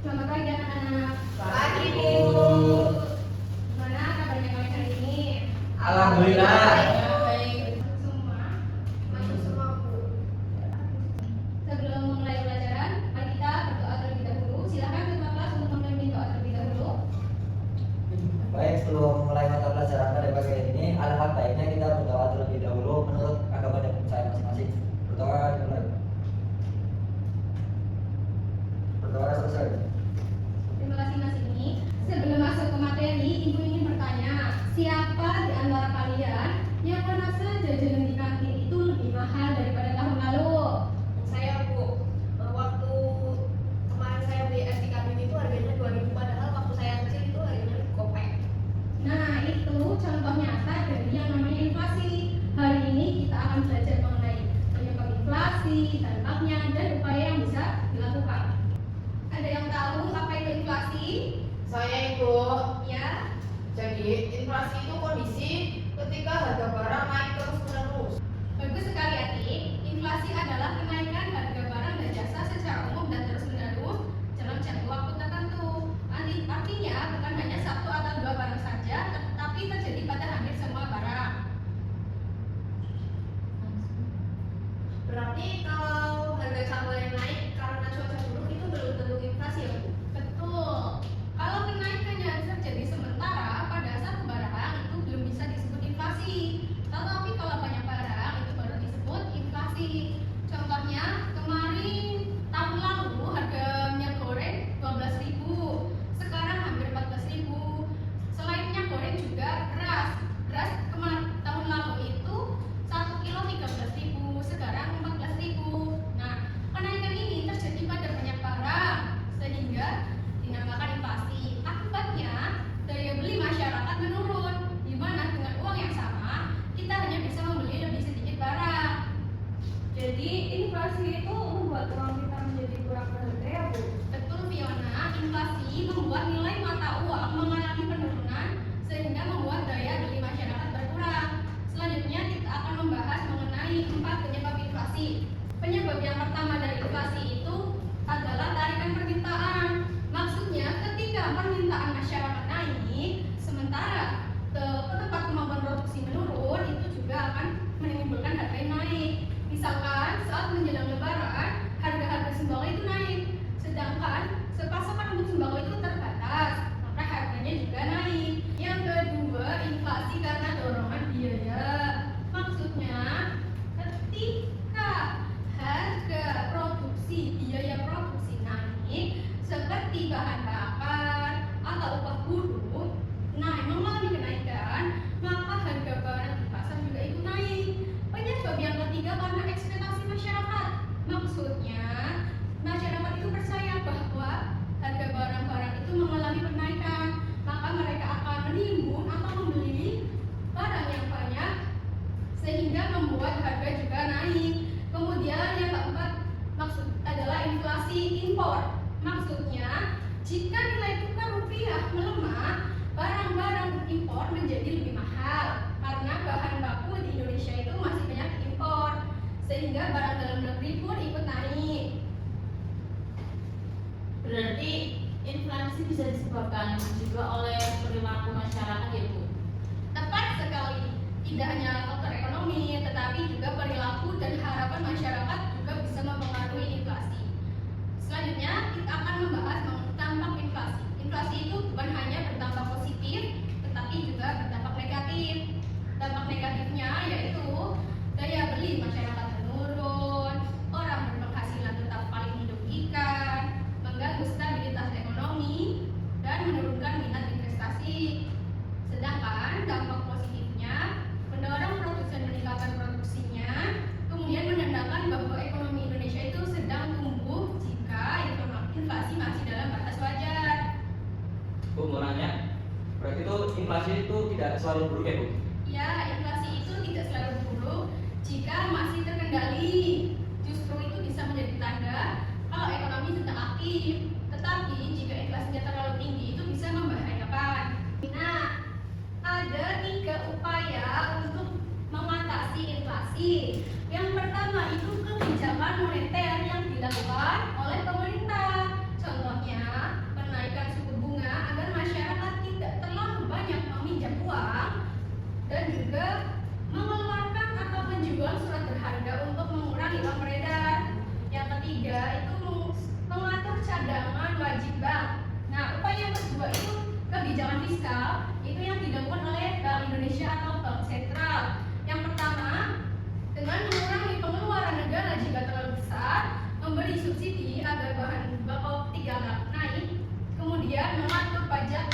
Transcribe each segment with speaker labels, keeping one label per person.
Speaker 1: Selamat pagi anak-anak.
Speaker 2: Pagi, Bu.
Speaker 1: Gimana kabarnya kalian hari ini?
Speaker 2: Alhamdulillah.
Speaker 1: Baik. Semua. Masuk semua, Bu. Sebelum memulai pelajaran, mari kita berdoa terlebih dahulu. Silakan ketua kelas untuk memimpin doa terlebih dahulu.
Speaker 2: Baik, sebelum mulai mata pelajaran pada pagi hari ini, alangkah baiknya kita berdoa terlebih dahulu menurut agama dan percaya masing-masing. Berdoa dimulai. Berdoa selesai.
Speaker 1: Terima kasih Mas ini. Sebelum masuk ke materi, Ibu ingin bertanya, siapa di antara kalian yang merasa jajanan di kantin itu lebih mahal daripada tahun lalu?
Speaker 3: Saya, Bu. Waktu kemarin saya beli es di kantin itu harganya 2.000, padahal waktu saya kecil itu harganya kopek.
Speaker 1: Nah, itu contoh nyata dari yang namanya inflasi. Hari ini kita akan belajar mengenai penyebab inflasi, dampaknya, dan upaya yang bisa dilakukan. Ada yang tahu apa itu inflasi?
Speaker 3: Saya, Ibu.
Speaker 1: Ya,
Speaker 3: Jadi, inflasi itu kondisi ketika harga barang naik terus-menerus.
Speaker 1: bagus sekali adik. Inflasi adalah kenaikan harga barang dan jasa secara umum dan terus-menerus dalam jangka waktu tertentu. Artinya bukan hanya satu atau dua barang saja, tetapi terjadi pada hampir semua barang.
Speaker 3: Berarti kalau harga cabai naik karena cuaca buruk itu belum tentu inflasi, ya, Bu?
Speaker 1: Betul. Kalau kenaikannya terjadi sementara pada satu barang itu belum bisa disebut inflasi. Tetapi kalau banyak barang itu baru disebut inflasi. Contohnya kemarin tahun lalu harga minyak goreng 12.000, sekarang hampir 14.000. Selain minyak goreng juga beras. Beras kemarin tahun lalu itu 1 kilo 13.000, sekarang 14.000. Nah, kenaikan ini terjadi pada banyak barang sehingga dinamakan inflasi. Akibatnya daya beli masyarakat menurun, di mana dengan uang yang sama kita hanya bisa membeli lebih sedikit barang.
Speaker 4: Jadi inflasi itu membuat uang kita menjadi kurang berharga, ya, Bu?
Speaker 1: Betul, Fiona. Inflasi membuat nilai mata uang mengalami penurunan sehingga membuat daya beli masyarakat berkurang. Selanjutnya kita akan membahas mengenai 4 penyebab inflasi. Penyebab yang pertama dari inflasi itu adalah tarikan permintaan. Maksudnya ketika permintaan masyarakat naik, sementara tempat kemampuan produksi menurun, itu juga akan menimbulkan harga yang naik. Misalkan saat menjelang lebaran, harga-harga sembako itu naik, sedangkan pasokan untuk sembako itu terbatas, maka harganya juga naik. Yang kedua, inflasi karena dorongan biaya. Maksudnya ketika harga produksi, biaya produksi naik seperti bahan bakar atau upah buruh mengalami kenaikan, maka harga barang di pasar juga ikut naik. Penyebab yang ketiga karena ekspektasi masyarakat. Maksudnya masyarakat itu percaya bahwa harga barang-barang itu mengalami kenaikan, maka mereka akan menimbun atau membeli barang yang banyak sehingga membuat harga juga naik. Kemudian yang keempat maksud adalah inflasi impor. Maksudnya jika nilai tukar rupiah melemah, barang-barang impor menjadi lebih mahal karena bahan baku di Indonesia itu masih banyak impor, sehingga barang dalam negeri pun ikut naik.
Speaker 4: Berarti inflasi bisa disebabkan juga oleh perilaku masyarakat, ya, Bu?
Speaker 1: Tepat sekali. Tidak hanya faktor ekonomi, tetapi juga perilaku dan harapan masyarakat juga bisa mempengaruhi inflasi. Selanjutnya kita akan membahas dampak inflasi. Inflasi itu bukan hanya berdampak positif, tetapi juga berdampak negatif. Dampak negatifnya yaitu daya beli masyarakat menurun, orang berpenghasilan tetap paling dirugikan, mengganggu stabilitas ekonomi, dan menurunkan minat investasi. Sedangkan dampak positifnya mendorong produksi dan meningkatkan produksinya, kemudian menandakan bahwa ekonomi Indonesia itu sedang tumbuh jika inflasi masih dalam batas wajar.
Speaker 5: Bu, mau nanya, berarti itu inflasi itu tidak selalu buruk, ya, Bu?
Speaker 1: Ya, inflasi itu tidak selalu buruk jika masih terkendali. Justru itu bisa menjadi tanda kalau ekonomi sedang aktif. Tetapi jika inflasinya terlalu tinggi itu bisa membahayakan. Nah, ada 3 upaya untuk mengatasi inflasi. Yang pertama itu kebijakan moneter yang dilakukan oleh pemerintah. Contohnya fiskal itu yang dilakukan oleh Bank Indonesia atau Bank Sentral. Yang pertama, dengan mengurangi pengeluaran negara jika terlalu besar, memberi subsidi agar bahan pokok tidak naik, kemudian mengatur pajak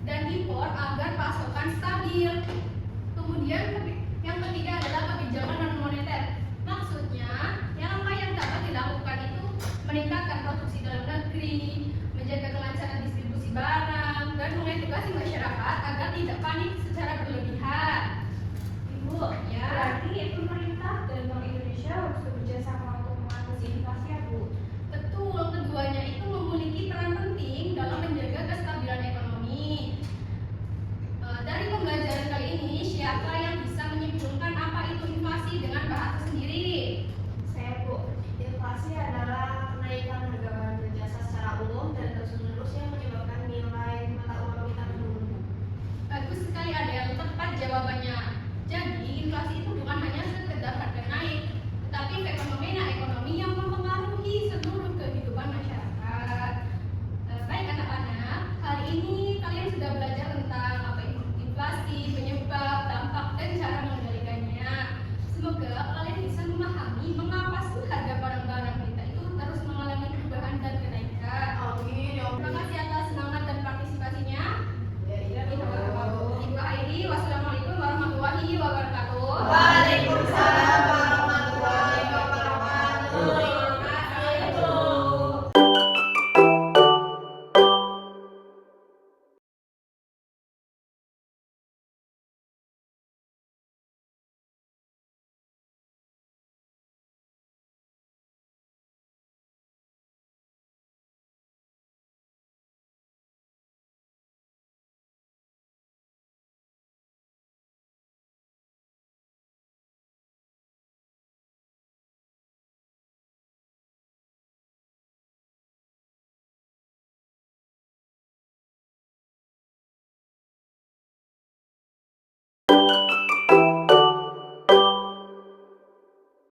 Speaker 1: dan impor agar pasokan stabil. Kemudian yang ketiga adalah kebijakan non moneter. Maksudnya, langkah yang dapat dilakukan itu meningkatkan produksi dalam negeri, menjaga kelancaran distribusi barang, dan mengedukasi masyarakat agar tidak panik secara berlebihan.
Speaker 3: Ibu,
Speaker 1: Ya.
Speaker 3: berarti pemerintah dan Bank Indonesia harus bekerja sama untuk mengatasi inflasi ya Bu.